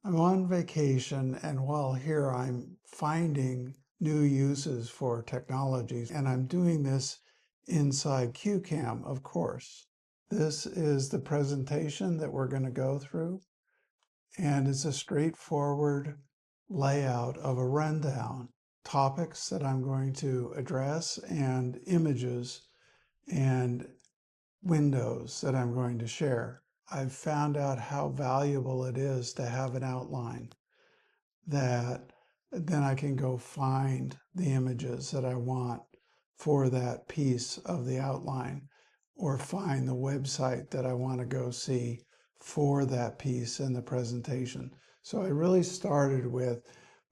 I'm on vacation, and while here, I'm finding new uses for technologies, and I'm doing this inside CueCam, of course. This is the presentation that we're going to go through, and it's a straightforward layout of a rundown, topics that I'm going to address, and images and windows that I'm going to share. I've found out how valuable it is to have an outline that then I can go find the images that I want for that piece of the outline, or find the website that I want to go see for that piece in the presentation. So I really started with,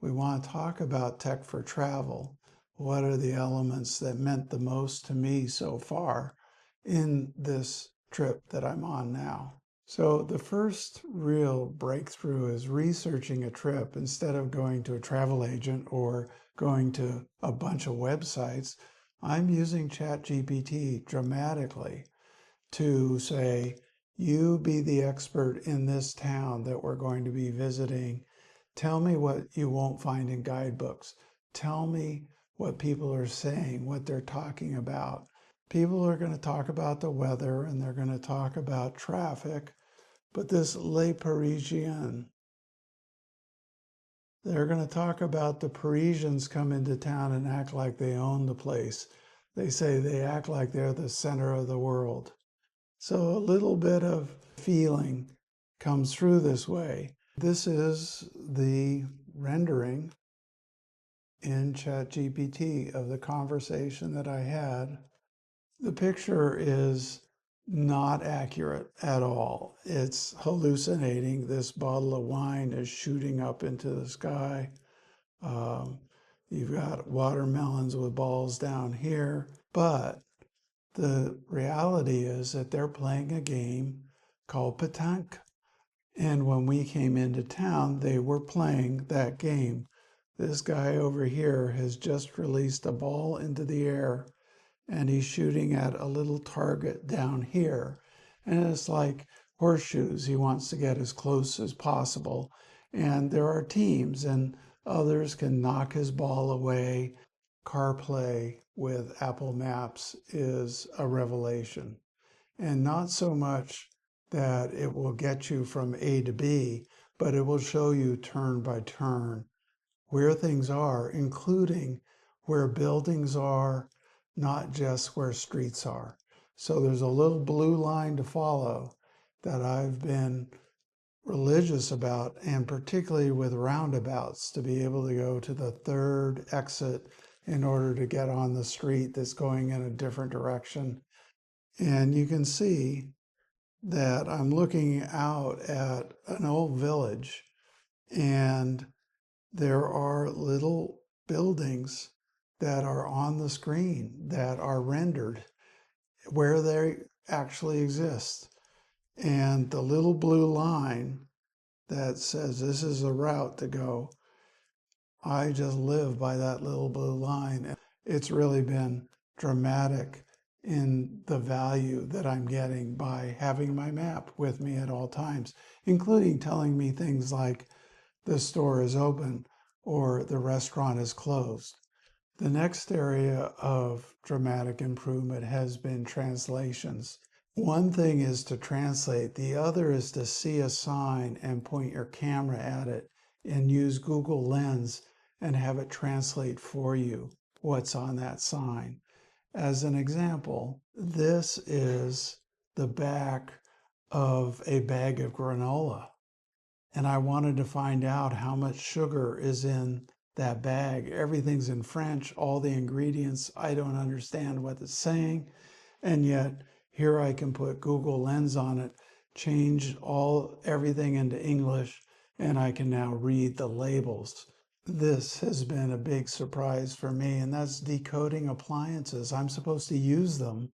we want to talk about tech for travel. What are the elements that meant the most to me so far in this trip that I'm on now? So the first real breakthrough is researching a trip instead of going to a travel agent or going to a bunch of websites. I'm using ChatGPT dramatically to say, you be the expert in this town that we're going to be visiting. Tell me what you won't find in guidebooks. Tell me what people are saying, what they're talking about. People are going to talk about the weather and they're going to talk about traffic, but this Les Parisiens, they're going to talk about the Parisians come into town and act like they own the place. They say they act like they're the center of the world. So a little bit of feeling comes through this way. This is the rendering in ChatGPT of the conversation that I had. The picture is not accurate at all. It's hallucinating. This bottle of wine is shooting up into the sky. You've got watermelons with balls down here, but the reality is that they're playing a game called petanque. And when we came into town, they were playing that game. This guy over here has just released a ball into the air, and he's shooting at a little target down here. And it's like horseshoes. He wants to get as close as possible. And there are teams, and others can knock his ball away. CarPlay with Apple Maps is a revelation. And not so much that it will get you from A to B, but it will show you turn by turn where things are, including where buildings are, not just where streets are. So there's a little blue line to follow that I've been religious about, and particularly with roundabouts, to be able to go to the third exit in order to get on the street that's going in a different direction. And you can see that I'm looking out at an old village, and there are little buildings that are on the screen that are rendered where they actually exist. And the little blue line that says this is a route to go, I just live by that little blue line. And it's really been dramatic in the value that I'm getting by having my map with me at all times, including telling me things like the store is open or the restaurant is closed. The next area of dramatic improvement has been translations. One thing is to translate, the other is to see a sign and point your camera at it and use Google Lens and have it translate for you what's on that sign. As an example, this is the back of a bag of granola. And I wanted to find out how much sugar is in that bag. Everything's in French, all the ingredients, I don't understand what it's saying. And yet here I can put Google Lens on it, change everything into English, and I can now read the labels. This has been a big surprise for me, and that's decoding appliances. I'm supposed to use them,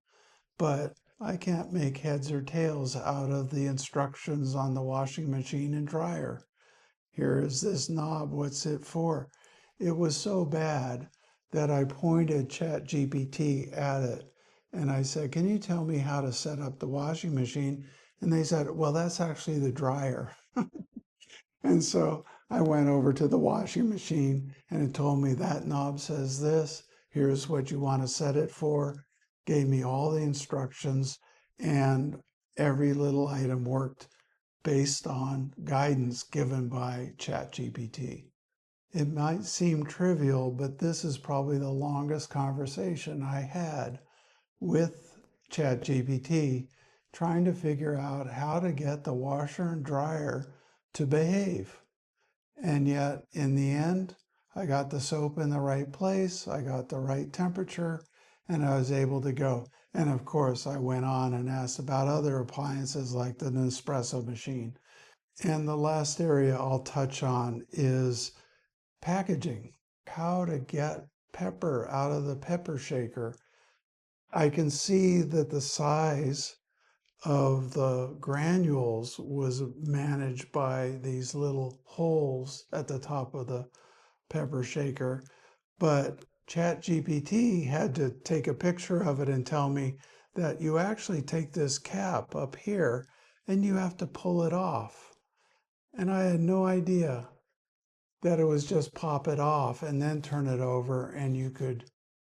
but I can't make heads or tails out of the instructions on the washing machine and dryer. Here is this knob, what's it for? It was so bad that I pointed ChatGPT at it and I said, can you tell me how to set up the washing machine? And they said, well, that's actually the dryer. And so I went over to the washing machine and it told me that knob says this. Here's what you want to set it for. Gave me all the instructions, and every little item worked based on guidance given by ChatGPT. It might seem trivial, but this is probably the longest conversation I had with ChatGPT trying to figure out how to get the washer and dryer to behave. And yet, in the end, I got the soap in the right place, I got the right temperature, and I was able to go. And of course, I went on and asked about other appliances like the Nespresso machine. And the last area I'll touch on is packaging. How to get pepper out of the pepper shaker. I can see that the size of the granules was managed by these little holes at the top of the pepper shaker, but ChatGPT had to take a picture of it and tell me that you actually take this cap up here and you have to pull it off. And I had no idea that it was just pop it off and then turn it over and you could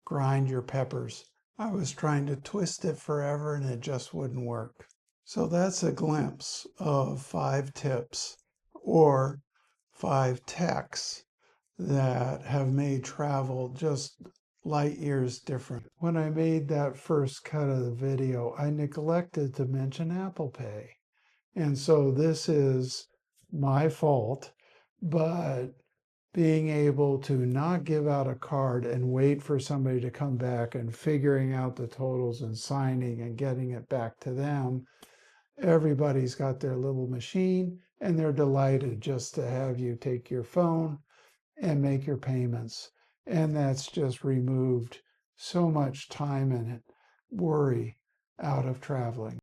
grind your peppers. I was trying to twist it forever and it just wouldn't work. So that's a glimpse of 5 tips or 5 techs that have made travel just light years different. When I made that first cut of the video, I neglected to mention Apple Pay. And so this is my fault, but being able to not give out a card and wait for somebody to come back and figuring out the totals and signing and getting it back to them, everybody's got their little machine and they're delighted just to have you take your phone and make your payments. And that's just removed so much time and worry out of traveling.